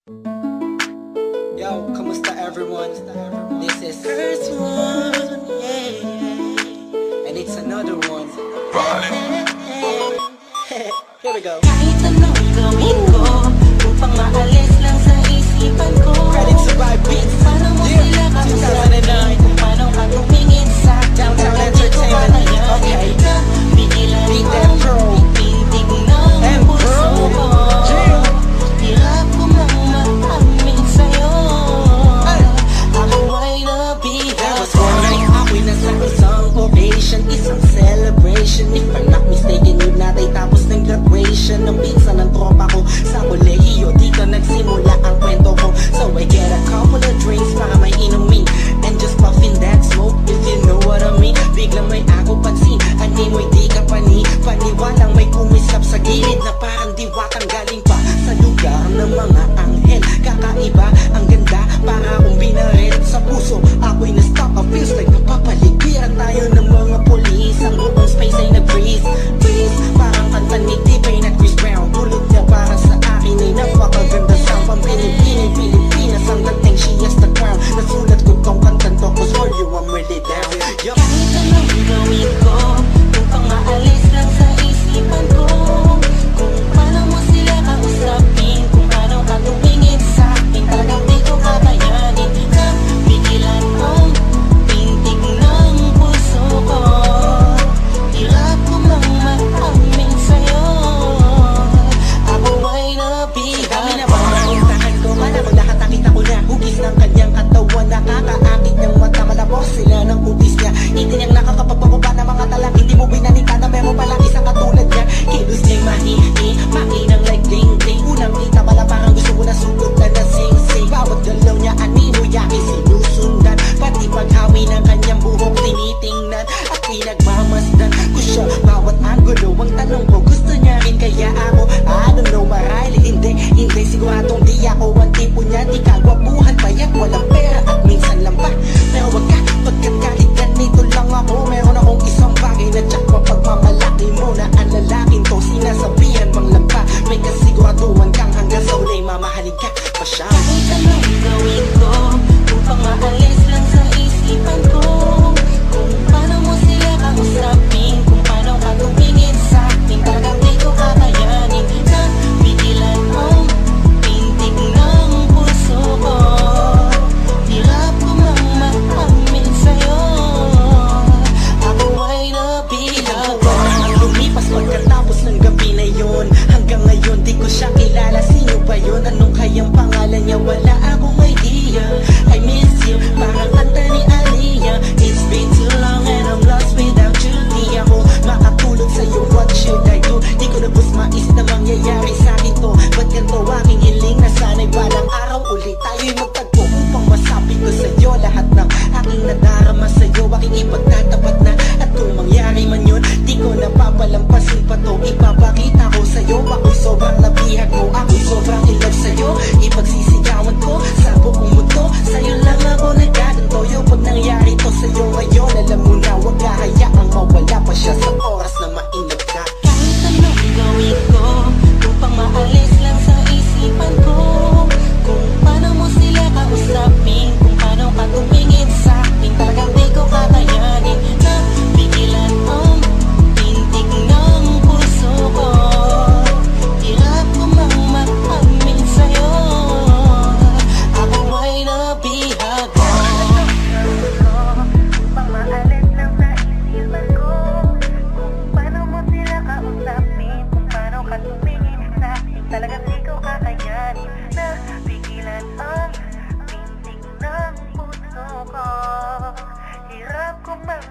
Yo, kamusta everyone? This is first one, yeah. And it's another one. Here we go. Kahit anong gawin ko upang maalis lang sa isipan ko, Ready to buy beats. paano mo sila kausapin, kung paano ka tumingin sa Downtown hindi ko Entertainment. kakayanin Okay. na bigilan Beat mo them, bro. titig ng And puso bro. ko. Yeah. Hirap ko mang maamin sa'yo, Ay. ako ay There nabihag. was one night ako'y nasa isang occasion, isang celebration. If I'm not mistaken, yun natin tapos ng graduation ng pinsan ng tropa ko sa kolehiyo. Dito nagsimula ang kwento ko. So I get a couple of drinks para may inumin and just puffin that smoke, if you know what I mean. Biglang may ako pansin, animoy di ka paniwalang may kumisap sa gilid na parang diwatang galing pa sa lugar ng mga anghel. Kakaiba, ang ganda, para akong binaril sa puso. Ako'y na-stop, I feels like napapaligiran tayo ng mga polis. Ang buong space ay nag-freeze, freeze. Parang kanta ni T-Pain at Chris Brown. Tulog niya para sa akin ay napakaganda sound. Pang-Pilipining Pilipinas ang dating, she has the crown. Nasulat ko tong kantan to, cause for you I'm really down. Yup. Kahit anong gawin ko upang maalis lang sa isipan ko, kung paano mo sila kausapin, kung paano ka tumingin sa akin, talagang di ko kakayanin na bigilan ang pintig ng puso ko. Hirap ko mang maamin sa'yo, ako ay Dami na nabihag. ba napuntahan ko? Malamang lahat nakita ko na hugis ng kanyang katawan. Nakakaakit niyang mata, malabos sila ng utis niya. Hindi niyang nakakapagpakupa ng mga talak. Hindi mo binalita na meron palang isang katulad niya. Kilos niya'y mahihi, makinang like ding-ding. Unang kita pala parang gusto mo na sugot na nasing-sing. Bawat galaw niya anino yakin sinusundan. Pati paghawi ng kanyang buhok tinitingnan at pinagmamasdan ko siya. Bawat angulo ang tanong ko, gusto niya rin kaya ako? I don't know, marahil hindi siguradong di ako ang tipo niya. Di kagwapuhan, payat, walang pera at minsan lang pa. Pero wag ka, pagkat kahit ganito lang ako, meron akong isang bagay na tsak mapagmamalaki mo na ang lalaking to sinasabihan mang lampa. May kasiguraduhan kang hanggang sa ulay mamahalin ka pa siya. Kahit anong gawin ko upang maalis lang sa isipan ko, kung paano mo sila kausapin, kung paano ka tumingin sa akin, talagang di ko kakayanin na bigilan ang pintig ng puso ko. Hirap ko mang maamin sa'yo, ako ay nabihag. Ang lumipas pagkatapos ng gabi na yun. Hanggang ngayon di ko siya kilala. Sino ba yun? Anong kayang pangalan niya? Wala akong idea. I miss you, parang kanta ni Aliyah. It's been too long and I'm lost without you. Di ako makatulog sa'yo, what should I do? Di ko na bus mais na mangyayari sa'kin to. Ba't ganito aking hiling na sana'y balang araw ulit tayo'y magtagpo upang masabi ko sa'yo lahat ng aking nadarama sa'yo. Aking ipagtatapat na at kung mangyari man yun, di ko napapalampasin pa to. Ipapakita ko sa'yo, ako'y sobrang nabihag mo. Ako'y sobrang in love sa'yo. Ipagsisigawan ko sa buong mundo. Sa'yo lang ako nagkagantoyo. Pag nangyari to sa'yo ngayon, alam mo na wag kahayaang mawala pa siya sa oras na mainlove ka. Kahit anong gawin ko upang maalis lang sa isipan ko, kung paano mo sila kausapin, kung paano ka tumingin sa akin, talagang di ko kakayanin na bigilan ang pintig ng puso ko. Hirap ko mang maamin sa'yo, ako ay nabihag. Upang maalis lang sa isipan ko, kung paano mo sila kausapin, kung paano ka tumingin sa akin, talagang di ko kakayanin na pigilan ang pintig ng puso ko. Hirap ko mang